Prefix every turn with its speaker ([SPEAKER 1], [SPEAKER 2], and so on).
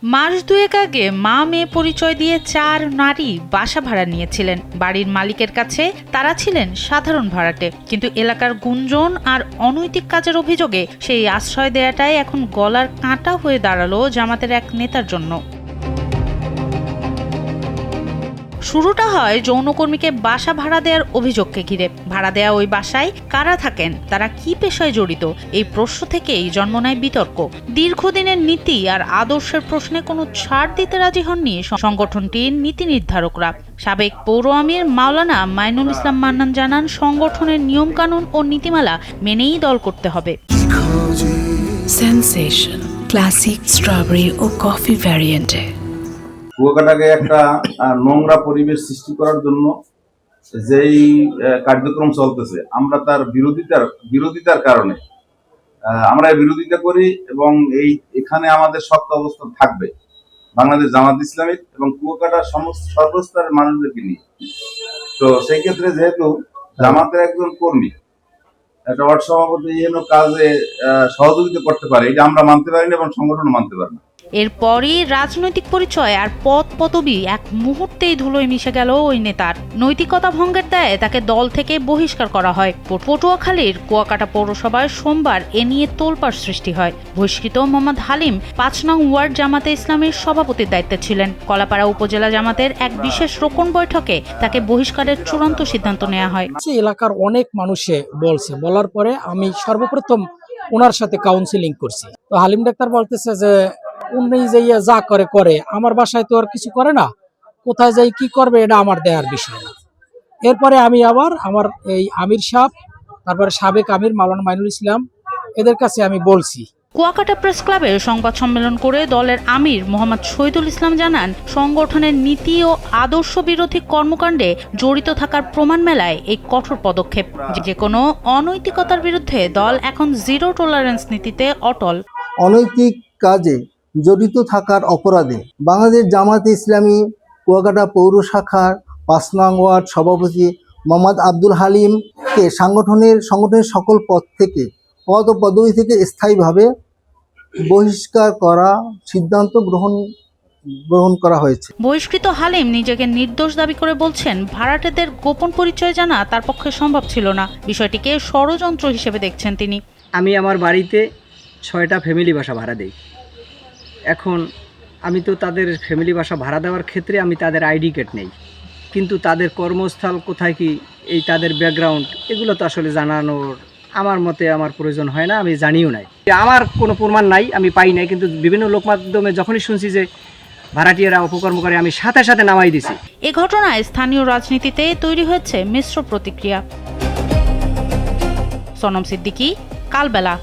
[SPEAKER 1] মাস দুয়েক আগে মা মেয়ে পরিচয় দিয়ে 4 নারী বাসা ভাড়া নিয়েছিলেন। বাড়ির মালিকের কাছে তারা ছিলেন সাধারণ ভাড়াটে, কিন্তু এলাকার গুঞ্জন আর অনৈতিক কাজের অভিযোগে সেই আশ্রয় দেয়াটাই এখন গলার কাঁটা হয়ে দাঁড়ালো জামাতের এক নেতার জন্য। শুরুটা হয় যৌনকর্মীকে বাসা ভাড়া দেওয়ার অভিযোগকে ঘিরে। ভাড়া দেয়া ওই বাসায় কারা থাকেন, তারা কি পেশায় জড়িত, এই প্রশ্ন থেকেই জন্ম নেয় বিতর্ক। দীর্ঘদিনের নীতি আর আদর্শের প্রশ্নে কোনো ছাড় দিতে রাজি হননি সংগঠনটির নীতি নির্ধারকরা। সাবেক পৌর আমির মাওলানা মাইনুল ইসলাম মান্নান জানান, সংগঠনের নিয়মকানুন ও নীতিমালা মেনেই দল করতে হবে।
[SPEAKER 2] সেনসেশন ক্লাসিক স্ট্রবেরি ও কফি ভ্যারিয়েন্টে
[SPEAKER 3] কুয়াকাটাকে একটা নোংরা পরিবেশ সৃষ্টি করার জন্য যেই কার্যক্রম চলতেছে, আমরা তার বিরোধিতার কারণে আমরা বিরোধিতা করি এবং এখানে আমাদের শক্ত অবস্থান থাকবে বাংলাদেশ জামাত ইসলামী এবং কুয়াকাটার সমস্ত সর্বস্তরের মানুষদেরকে নিয়ে। তো সেই ক্ষেত্রে যেহেতু জামাতের একজন কর্মী একটা ওয়ার্ড সভাপতি যেন কাজে সহযোগিতা করতে পারে, এটা আমরা মানতে পারি না এবং সংগঠন মানতে পারে না।
[SPEAKER 1] এরপরই রাজনৈতিক পরিচয় আর পদ পদবি এক মুহূর্তেই ধুলোয় মিশে গেল ওই নেতার। নৈতিকতা ভঙ্গের দায়ে তাকে দল থেকে বহিষ্কার করা হয়। পটুয়াখালীর কুয়াকাটা পৌরসভায় সোমবার এ নিয়ে তোলপাড় সৃষ্টি হয়। বহিষ্কৃত মোহাম্মদ হালিম ৫ নং ওয়ার্ড জামাতে ইসলামের সভাপতির দায়িত্বে ছিলেন। কলাপাড়া উপজেলা জামাতের এক বিশেষ রোকন বৈঠকে তাকে বহিষ্কারের চূড়ান্ত সিদ্ধান্ত নেওয়া হয়।
[SPEAKER 4] এলাকার অনেক মানুষে বলার পরে আমি সর্বপ্রথম ওনার সাথে কাউন্সিলিং করছি। তো হালিম ডাক্তার বলতেছে যে উনি যে যা করে আমার বাসায় তো আর কিছু করে না, কোথায় যাই কি করবে এটা আমার দেয়ার বিষয় না। এরপরে আমি আবার আমার এই আমির সাহেব, তারপরে সাবেক আমির মাওলানা মাইনুল ইসলাম, এদের কাছে আমি বলছি।
[SPEAKER 1] কুয়াকাটা প্রেস ক্লাবে সংবাদ সম্মেলন করে দলের আমির মোহাম্মদ শহীদুল ইসলাম জানান, সংগঠনের নীতি ও আদর্শ বিরোধী কর্মকাণ্ডে জড়িত থাকার প্রমাণ মেলায় এই কঠোর পদক্ষেপ। যে কোনো অনৈতিকতার বিরুদ্ধে দল এখন জিরো টলারেন্স নীতিতে অটল।
[SPEAKER 5] অনৈতিক কাজে জড়িত থাকার অপরাধে বাংলাদেশ জামাতে ইসলামী কুয়াকাটা পৌর শাখার ৫ নং ওয়ার্ড সভাপতি মোহাম্মদ আব্দুল হালিমকে সংগঠনের সকল পদ ও পদবি থেকে স্থায়ীভাবে বহিষ্কার করা সিদ্ধান্ত গ্রহণ করা হয়েছে।
[SPEAKER 1] বহিষ্কৃত হালিম নিজেকে নির্দোষ দাবি করে বলছেন, ভাড়াটেদের গোপন পরিচয় জানা তার পক্ষে সম্ভব ছিল না। বিষয়টিকে ষড়যন্ত্র হিসেবে দেখছেন তিনি।
[SPEAKER 6] আমি আমার বাড়িতে 6টা ফ্যামিলি বাসা ভাড়া দেই। এখন আমি তো তাদের ফ্যামিলি বাসা ভাড়া দেওয়ার ক্ষেত্রে আমি তাদের আইডি কার্ড নেই, কিন্তু তাদের কর্মস্থল কোথায় কি এই তাদের ব্যাকগ্রাউন্ড এগুলো তো আসলে জানানোর আমার মতে আমার প্রয়োজন হয় না, আমি জানিও নাই। আমার কোনো প্রমাণ নাই, আমি পাই নাই, কিন্তু বিভিন্ন লোক মাধ্যমে যখনই শুনছি যে ভাড়াটিয়ারা অপকর্ম করে আমি সাথে সাথে নামাই দিছি।
[SPEAKER 1] এ ঘটনায় স্থানীয় রাজনীতিতে তৈরি হয়েছে মিশ্র প্রতিক্রিয়া। সনম সিদ্দিকী, কালবেলা।